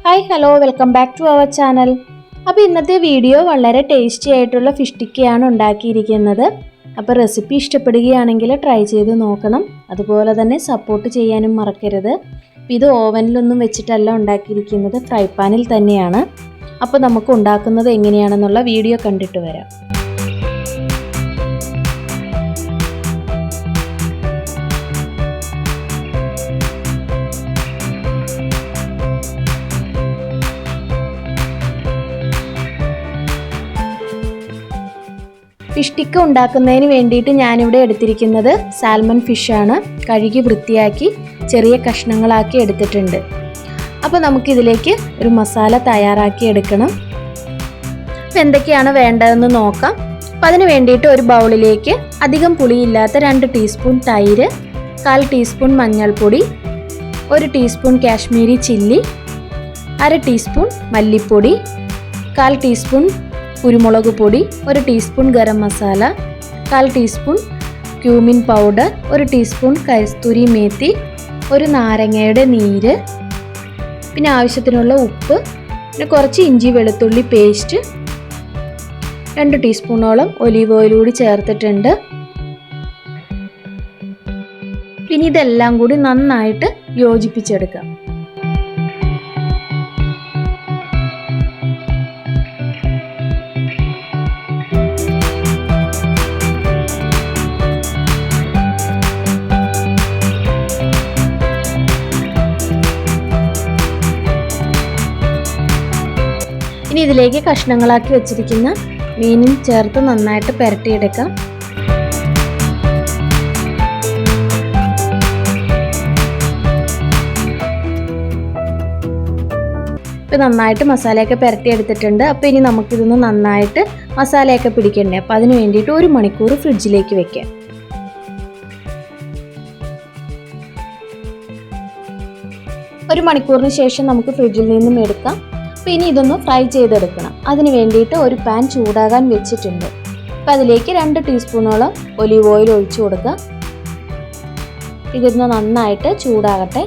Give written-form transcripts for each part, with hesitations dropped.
Hi hello welcome back to our channel. അപ്പോൾ ഇന്നത്തെ video വളരെ ടേസ്റ്റി ആയിട്ടുള്ള ഫിഷ് ടിക്കയാണ് ഉണ്ടാക്കിയിരിക്കുന്നത്. അപ്പോൾ റെസിപ്പി ഇഷ്ടപ്പെടുകയാണെങ്കിൽ ട്രൈ ചെയ്ത് നോക്കണം. അതുപോലെ തന്നെ സപ്പോർട്ട് ചെയ്യാനും മറക്കരുത്. ഇത് ഓവനിലൊന്നും വെച്ചിട്ടല്ല ഉണ്ടാക്കിയിരിക്കുന്നത്, ഫ്രൈ പാനിൽ തന്നെയാണ്. അപ്പോൾ നമുക്ക് ഉണ്ടാക്കുന്നത് എങ്ങനെയാണെന്നുള്ള വീഡിയോ കണ്ടിട്ട് വരാം. ഫിഷ് ടിക്ക ഉണ്ടാക്കുന്നതിന് വേണ്ടിയിട്ട് ഞാനിവിടെ എടുത്തിരിക്കുന്നത് സാൽമൺ ഫിഷാണ്. കഴുകി വൃത്തിയാക്കി ചെറിയ കഷ്ണങ്ങളാക്കി എടുത്തിട്ടുണ്ട്. അപ്പോൾ നമുക്കിതിലേക്ക് ഒരു മസാല തയ്യാറാക്കി എടുക്കണം. അപ്പോൾ എന്തൊക്കെയാണ് വേണ്ടതെന്ന് നോക്കാം. അപ്പോൾ അതിന് വേണ്ടിയിട്ട് ഒരു ബൗളിലേക്ക് അധികം പുളിയില്ലാത്ത 2 ടീസ്പൂൺ തൈര്, 1/4 ടീസ്പൂൺ മഞ്ഞൾപ്പൊടി, 1 ടീസ്പൂൺ കാശ്മീരി ചില്ലി, 1/2 ടീസ്പൂൺ മല്ലിപ്പൊടി, 1/4 ടീസ്പൂൺ കുരുമുളക് പൊടി, 1 teaspoon garam masala, 1/4 teaspoon cumin powder, 1 teaspoon kasthuri methi, 1 നാരങ്ങയുടെ നീര്, പിന്നെ ആവശ്യത്തിനുള്ള ഉപ്പ്, പിന്നെ കുറച്ച് ഇഞ്ചി വെളുത്തുള്ളി പേസ്റ്റ്, 2 ടീസ്പൂണോളം ഒലീവ് ഓയിൽ കൂടി ചേർത്തിട്ടുണ്ട്. പിന്നെ ഇതെല്ലാം കൂടി നന്നായിട്ട് യോജിപ്പിച്ചെടുക്കാം. ഇനി ഇതിലേക്ക് കഷ്ണങ്ങളാക്കി വെച്ചിരിക്കുന്ന മീനും ചേർത്ത് നന്നായിട്ട് പുരട്ടിയെടുക്കാം. ഇപ്പം നന്നായിട്ട് മസാലയൊക്കെ പുരട്ടിയെടുത്തിട്ടുണ്ട്. അപ്പോൾ ഇനി നമുക്കിതൊന്ന് നന്നായിട്ട് മസാലയൊക്കെ പിടിക്കണ്ടേ. അപ്പോൾ അതിന് വേണ്ടിയിട്ട് 1 മണിക്കൂർ ഫ്രിഡ്ജിലേക്ക് വെക്കാം. ഒരു മണിക്കൂറിന് ശേഷം നമുക്ക് ഫ്രിഡ്ജിൽ നിന്നും എടുക്കാം. അപ്പോൾ ഇനി ഇതൊന്ന് ഫ്രൈ ചെയ്തെടുക്കണം. അതിന് വേണ്ടിയിട്ട് ഒരു പാൻ ചൂടാകാൻ വെച്ചിട്ടുണ്ട്. അപ്പോൾ അതിലേക്ക് 2 ടീസ്പൂണോളം ഒലീവ് ഓയിൽ ഒഴിച്ചു കൊടുക്കുക. ഇതൊന്ന് നന്നായിട്ട് ചൂടാകട്ടെ.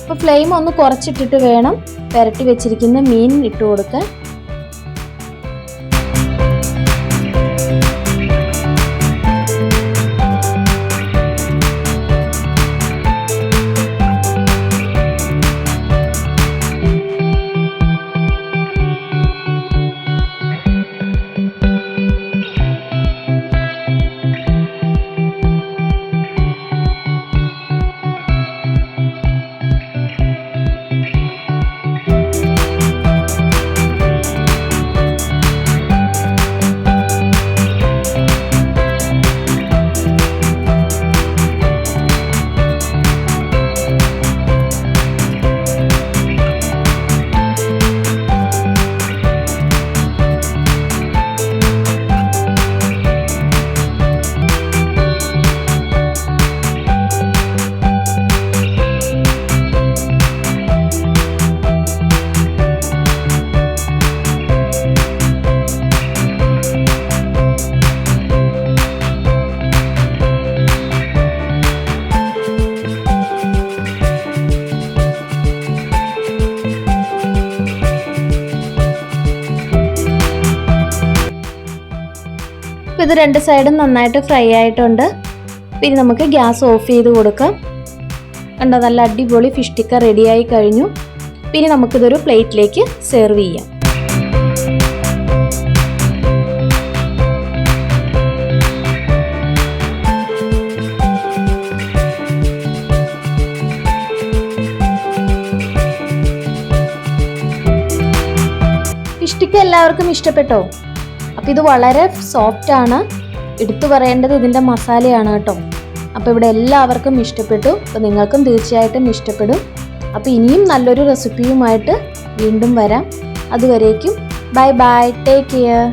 അപ്പോൾ ഫ്ലെയിം ഒന്ന് കുറച്ചിട്ടിട്ട് വേണം പുരട്ടി വെച്ചിരിക്കുന്ന മീൻ ഇട്ട് കൊടുക്കാൻ. ഇത് 2 സൈഡും നന്നായിട്ട് ഫ്രൈ ആയിട്ടുണ്ട്. പിന്നെ നമുക്ക് ഗ്യാസ് ഓഫ് ചെയ്ത് കൊടുക്കാം. കണ്ടോ, നല്ല അടിപൊളി ഫിഷ് ടിക്ക റെഡിയായി കഴിഞ്ഞു. പിന്നെ നമുക്കിതൊരു പ്ലേറ്റിലേക്ക് സെർവ് ചെയ്യാം. ഫിഷ് ടിക്ക എല്ലാവർക്കും ഇഷ്ടപ്പെട്ടോ? അപ്പോൾ ഇത് വളരെ സോഫ്റ്റാണ്. എടുത്തു പറയേണ്ടത് ഇതിൻ്റെ മസാലയാണ് കേട്ടോ. അപ്പോൾ ഇവിടെ എല്ലാവർക്കും ഇഷ്ടപ്പെട്ടു. അപ്പോൾ നിങ്ങൾക്കും തീർച്ചയായിട്ടും ഇഷ്ടപ്പെടും. അപ്പോൾ ഇനിയും നല്ലൊരു റെസിപ്പിയുമായിട്ട് വീണ്ടും വരാം. അതുവരേക്കും ബൈ ബൈ, ടേക്ക് കെയർ.